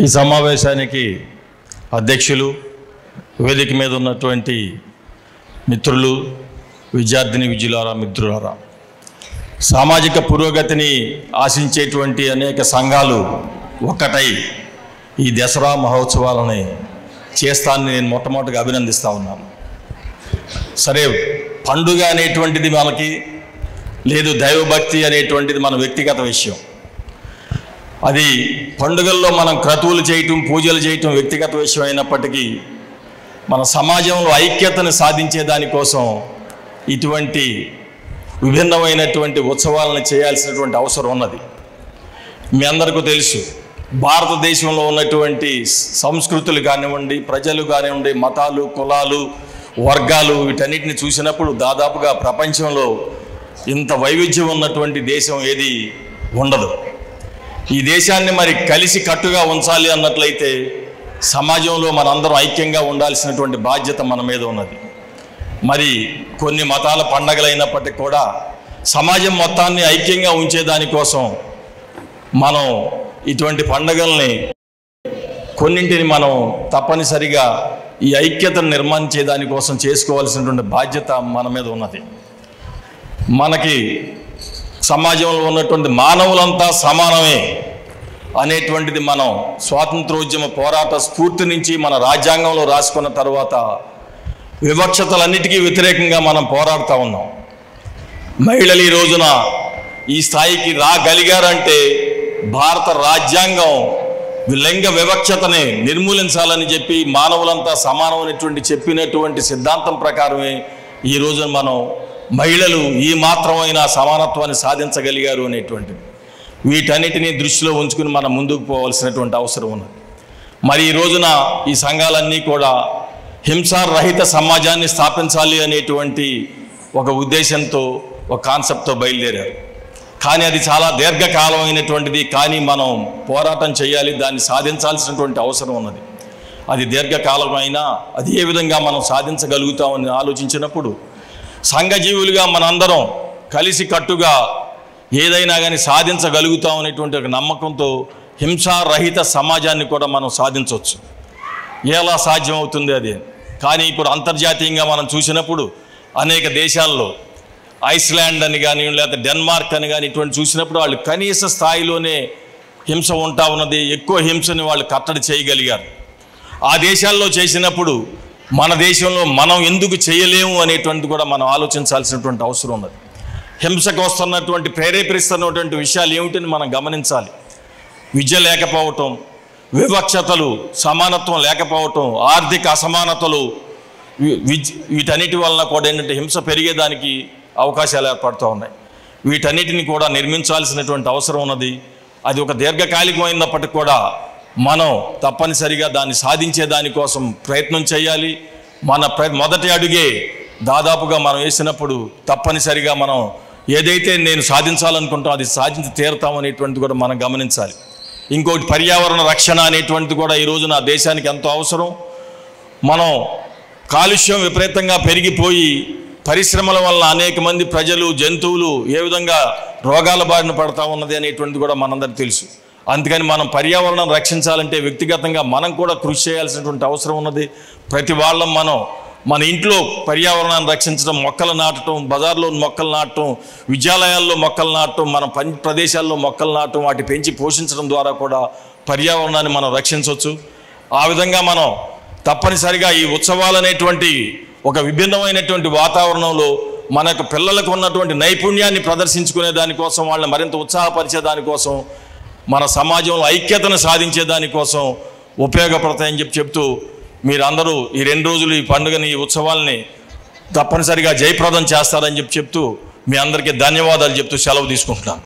ఈ సమావేశానికి అధ్యక్షులు, వేదిక మీద ఉన్నటువంటి మిత్రులు, విద్యార్థిని విద్యులారా, మిత్రులారా, సామాజిక పురోగతిని ఆశించేటువంటి అనేక సంఘాలు ఒక్కటై ఈ దసరా మహోత్సవాలని చేస్తానని నేను మొట్టమొదటిగా అభినందిస్తూ ఉన్నాను. సరే, పండుగ అనేటువంటిది మనకి లేదు, దైవభక్తి అనేటువంటిది మన వ్యక్తిగత విషయం. అది పండుగల్లో మనం క్రతువులు చేయటం, పూజలు చేయటం వ్యక్తిగత విషయం అయినప్పటికీ మన సమాజంలో ఐక్యతను సాధించే దానికోసం ఇటువంటి విభిన్నమైనటువంటి ఉత్సవాలను చేయాల్సినటువంటి అవసరం ఉన్నది. మీ అందరికీ తెలుసు, భారతదేశంలో ఉన్నటువంటి సంస్కృతులు కానివ్వండి, ప్రజలు కానివ్వండి, మతాలు, కులాలు, వర్గాలు, వీటన్నిటిని చూసినప్పుడు దాదాపుగా ప్రపంచంలో ఇంత వైవిధ్యం ఉన్నటువంటి దేశం ఏది ఉండదు. ఈ దేశాన్ని మరి కలిసి కట్టుగా ఉంచాలి అన్నట్లయితే సమాజంలో మనందరం ఐక్యంగా ఉండాల్సినటువంటి బాధ్యత మన మీద ఉన్నది. మరి కొన్ని మతాల పండగలైనప్పటికీ కూడా సమాజం మొత్తాన్ని ఐక్యంగా ఉంచేదానికోసం మనం ఇటువంటి పండగల్ని కొన్నింటిని మనం తప్పనిసరిగా ఈ ఐక్యతను నిర్మించే దానికోసం చేసుకోవాల్సినటువంటి బాధ్యత మన మీద ఉన్నది. మనకి సమాజంలో ఉన్నటువంటి మానవులంతా సమానమే అనేటువంటిది మనం స్వాతంత్రోద్యమ పోరాట స్ఫూర్తి నుంచి మన రాజ్యాంగంలో రాసుకున్న తర్వాత వివక్షతలన్నిటికీ వ్యతిరేకంగా మనం పోరాడుతూ ఉన్నాం. మహిళలు ఈ రోజున ఈ స్థాయికి రాగలిగారంటే భారత రాజ్యాంగం లింగ వివక్షతని నిర్మూలించాలని చెప్పి మానవులంతా సమానమైనటువంటి చెప్పినటువంటి సిద్ధాంతం ప్రకారమే ఈ రోజున మనం మహిళలు ఈ మాత్రమైన సమానత్వాన్ని సాధించగలిగారు అనేటువంటిది. వీటన్నిటినీ దృష్టిలో ఉంచుకుని మనం ముందుకు పోవాల్సినటువంటి అవసరం ఉన్నది. మరి ఈ రోజున ఈ సంఘాలన్నీ కూడా హింసారహిత సమాజాన్ని స్థాపించాలి అనేటువంటి ఒక ఉద్దేశంతో, ఒక కాన్సెప్ట్తో బయలుదేరారు. కానీ అది చాలా దీర్ఘకాలమైనటువంటిది. కానీ మనం పోరాటం చేయాలి, దాన్ని సాధించాల్సినటువంటి అవసరం ఉన్నది. అది దీర్ఘకాలమైనా అది ఏ విధంగా మనం సాధించగలుగుతామని ఆలోచించినప్పుడు సంఘజీవులుగా మనందరం కలిసి కట్టుగా ఏదైనా కానీ సాధించగలుగుతాం అనేటువంటి ఒక నమ్మకంతో హింసారహిత సమాజాన్ని కూడా మనం సాధించవచ్చు. ఎలా సాధ్యమవుతుంది అది? కానీ ఇప్పుడు అంతర్జాతీయంగా మనం చూసినప్పుడు అనేక దేశాల్లో ఐస్లాండ్ అని కానీ, లేకపోతే డెన్మార్క్ అని కానీ ఇటువంటి చూసినప్పుడు వాళ్ళు కనీస స్థాయిలోనే హింస ఉంటా ఉన్నది. ఎక్కువ హింసని వాళ్ళు కట్టడి చేయగలిగారు. ఆ దేశాల్లో చేసినప్పుడు మన దేశంలో మనం ఎందుకు చేయలేము అనేటువంటి కూడా మనం ఆలోచించాల్సినటువంటి అవసరం ఉన్నది. హింసకు వస్తున్నటువంటి ప్రేరేపిస్తున్నటువంటి విషయాలు ఏమిటని మనం గమనించాలి. విద్య లేకపోవటం, వివక్షతలు, సమానత్వం లేకపోవటం, ఆర్థిక అసమానతలు, వీటన్నిటి వలన కూడా ఏంటంటే హింస పెరిగేదానికి అవకాశాలు ఏర్పడుతూ ఉన్నాయి. వీటన్నిటిని కూడా నిర్మించాల్సినటువంటి అవసరం ఉన్నది. అది ఒక దీర్ఘకాలికమైనప్పటికీ కూడా మనం తప్పనిసరిగా దాన్ని సాధించే దానికోసం ప్రయత్నం చేయాలి. మన మొదటి అడుగే దాదాపుగా మనం వేసినప్పుడు తప్పనిసరిగా మనం ఏదైతే నేను సాధించాలనుకుంటాం అది సాధించి తీరుతాం అనేటువంటిది కూడా మనం గమనించాలి. ఇంకోటి పర్యావరణ రక్షణ అనేటువంటిది కూడా ఈ రోజున దేశానికి ఎంతో అవసరం. మనం కాలుష్యం విపరీతంగా పెరిగిపోయి పరిశ్రమల వల్ల అనేక మంది ప్రజలు, జంతువులు ఏ విధంగా రోగాల బారిన పడతా ఉన్నది అనేటువంటిది కూడా మనందరికీ తెలుసు. అందుకని మనం పర్యావరణం రక్షించాలంటే వ్యక్తిగతంగా మనం కూడా కృషి చేయాల్సినటువంటి అవసరం ఉన్నది. ప్రతి వాళ్ళం మనం మన ఇంట్లో పర్యావరణాన్ని రక్షించడం, మొక్కలు నాటడం, బజార్లో మొక్కలు నాటడం, విద్యాలయాల్లో మొక్కలు నాటడం, మన ప్రదేశాల్లో మొక్కలు నాటడం, వాటి పెంచి పోషించడం ద్వారా కూడా పర్యావరణాన్ని మనం రక్షించవచ్చు. ఆ విధంగా మనం తప్పనిసరిగా ఈ ఉత్సవాలు అనేటువంటి ఒక విభిన్నమైనటువంటి వాతావరణంలో మన యొక్క పిల్లలకు ఉన్నటువంటి నైపుణ్యాన్ని ప్రదర్శించుకునే దానికోసం, వాళ్ళని మరింత ఉత్సాహపరిచే దానికోసం, మన సమాజంలో ఐక్యతను సాధించే దానికోసం ఉపయోగపడతాయని చెప్తూ మీరందరూ ఈ 2 రోజులు ఈ పండుగని, ఈ ఉత్సవాల్ని తప్పనిసరిగా జయప్రదం చేస్తారని చెప్తూ మీ అందరికీ ధన్యవాదాలు చెప్తూ సెలవు తీసుకుంటున్నాను.